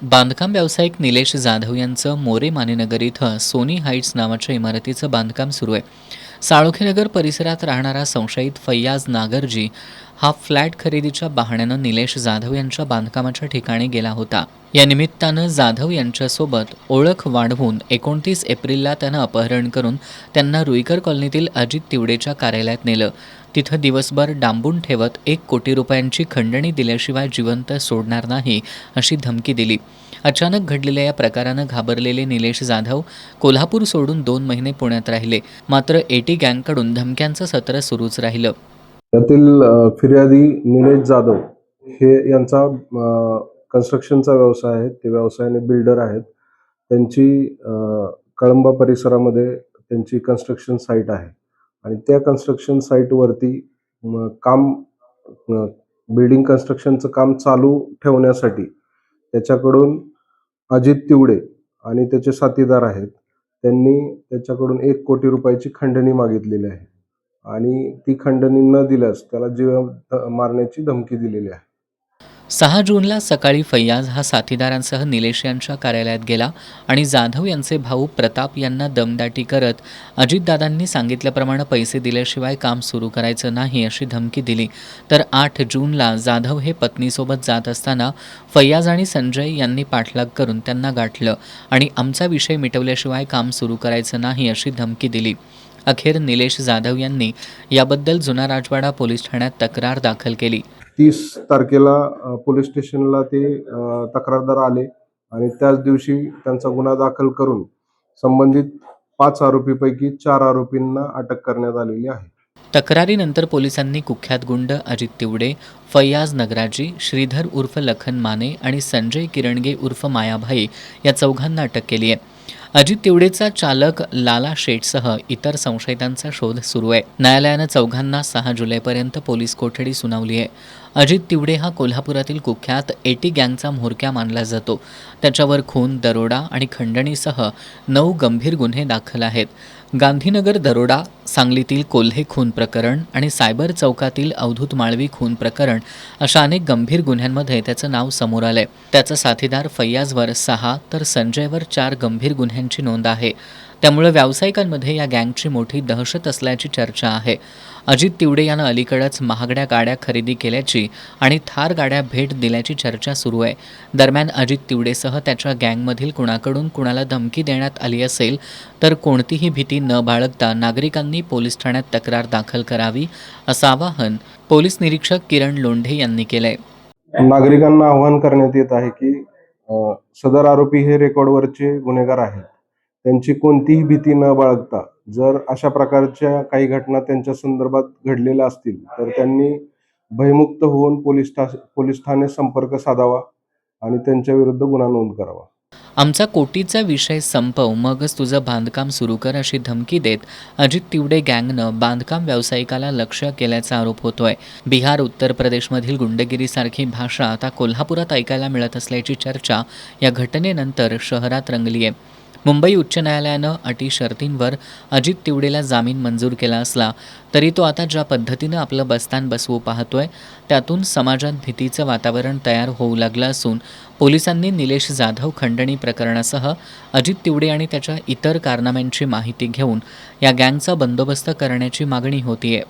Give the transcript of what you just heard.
बांधकाम व्यावसायिक निलेश जाधव यांचं मोरे मानेनगर इथं सोनी हाईट्स नावाच्या इमारतीचं बांधकाम सुरू आहे. साळोखेनगर परिसरात राहणारा संशयित फैयाज नागरजी हा फ्लॅट खरेदीच्या बहाण्यानं निलेश जाधव यांच्या बांधकामाच्या ठिकाणी गेला होता. या निमित्तानं जाधव यांच्यासोबत ओळख वाढवून 29 एप्रिलला त्यानं अपहरण करून त्यांना रुईकर कॉलनीतील अजित तिवडेच्या कार्यालयात नेलं. तिथं दिवसभर डांबून ठेवत 1 कोटी रुपयांची खंडणी दिल्याशिवाय जिवंत सोडणार नाही अशी धमकी दिली. अचानक घडलेल्या या प्रकारानं घाबरलेले निलेश जाधव कोल्हापूर सोडून 2 महिने पुण्यात राहिले. मात्र एटी गँगकडून धमक्यांचं सत्र सुरूच राहिलं. यातील फिर्यादी निलेश जाधव हे यांचा कन्स्ट्रक्शनचा व्यवसाय आहे. ते व्यवसायाने बिल्डर आहेत. त्यांची कळंबा परिसरामध्ये त्यांची कन्स्ट्रक्शन साईट आहे आणि त्या कन्स्ट्रक्शन साईटवरती काम बिल्डिंग कन्स्ट्रक्शनचं काम चालू ठेवण्यासाठी त्याच्याकडून अजित तिवडे आणि त्याचे साथीदार आहेत. त्यांनी त्याच्याकडून 1 कोटी रुपयाची खंडणी मागितलेली आहे आणि ती खंडणी न दिल्यास त्याला जीव मारण्याची धमकी दिलेली आहे. 6 जूनला सकाळी फैयाज हा साथीदारांसह निलेश यांच्या कार्यालयात गेला आणि जाधव यांचे भाऊ प्रताप यांना दमदाटी करत अजितदादांनी सांगितल्याप्रमाणे पैसे दिल्याशिवाय काम सुरू करायचं नाही अशी धमकी दिली. तर 8 जूनला जाधव हे पत्नीसोबत जात असताना फैयाज आणि संजय यांनी पाठलाग करून त्यांना गाठलं आणि आमचा विषय मिटवल्याशिवाय काम सुरू करायचं नाही अशी धमकी दिली. अखेर निलेश जाधव यांनी याबद्दल जुना राजवाडा पोलीस ठाण्यात तक्रार दाखल केली. 30 तारखेला पोलीस स्टेशनला ते तक्रारदार आले आणि त्याच दिवशी त्यांचा गुन्हा दाखल करून संबंधित 5 आरोपीपैकी 4 आरोपींना अटक करण्यात आलेली आहे. तक्रारीनंतर पोलिसांनी कुख्यात गुंड अजित तिवडे, फैयाज नगराजी, श्रीधर उर्फ लखन माने आणि संजय किरणगे उर्फ मायाभाई या चौघांना अटक केली आहे. अजित तिवडेचा चालक लाला शेठसह इतर संशयितांचा शोध सुरू आहे. न्यायालयानं चौघांना 6 जुलैपर्यंत पोलीस कोठडी सुनावली आहे. अजित तिवडे हा कोल्हापुरातील कुख्यात एटी गँगचा म्होरक्या मानला जातो. त्याच्यावर खून, दरोडा आणि खंडणीसह 9 गंभीर गुन्हे दाखल आहेत. गांधीनगर दरोडा, सांगलीतील कोल्हे खून प्रकरण आणि सायबर चौकातील अवधूत माळवी खून प्रकरण अशा अनेक गंभीर गुन्ह्यांमध्ये त्याचं नाव समोर आलंय. त्याचा साथीदार फैयाजवर 6 तर संजयवर 4 गंभीर गुन्ह्यांची नोंद आहे. त्यामुळे व्यावसायिकांमध्ये या गँगची मोठी दहशत असल्याची चर्चा आहे. अजित तिवडे यानं अलीकडेच महागड्या गाड्या खरेदी केल्याची आणि थार गाड्या भेट दिल्याची चर्चा सुरू आहे. दरम्यान अजित तिवडेसह त्याच्या गँगमधील कुणाकडून कुणाला धमकी देण्यात आली असेल तर कोणतीही भीती न बाळगता नागरिकांनी पोलीस ठाण्यात तक्रार दाखल करावी असं आवाहन पोलीस निरीक्षक किरण लोंढे यांनी केलंय. नागरिकांना आवाहन करण्यात येत आहे की सदर आरोपी हे रेकॉर्डवरचे गुन्हेगार आहेत. त्यांची कोणतीही भीती न बाळगता जर अशा प्रकारच्या काही घटना त्यांच्या संदर्भात घडलेल्या असतील तर त्यांनी भयमुक्त होऊन पोलीस ठाणे संपर्क साधावा आणि त्यांच्या विरुद्ध गुन्हा नोंद करावा. आमचा कोटीचा विषय संपव मगच तुझं बांधकाम सुरू कर अशी धमकी देत अजित तिवडे गँगनं बांधकाम व्यावसायिकाला लक्ष्य केल्याचा आरोप होतोय. बिहार, उत्तर प्रदेशमधील गुंडगिरीसारखी भाषा आता कोल्हापुरात ऐकायला मिळत असल्याची चर्चा या घटनेनंतर शहरात रंगली आहे. मुंबई उच्च न्यायालयानं अटी शर्तींवर अजित तिवडेला जामीन मंजूर केला असला तरी तो आता ज्या पद्धतीनं आपलं बस्तान बसवू पाहतोय त्यातून समाजात भीतीचं वातावरण तयार होऊ लागलं असून पोलिसांनी निलेश जाधव खंडणी प्रकरणासह अजित तिवडे आणि त्याच्या इतर कारनाम्यांची माहिती घेऊन या गँगचा बंदोबस्त करण्याची मागणी होतीये.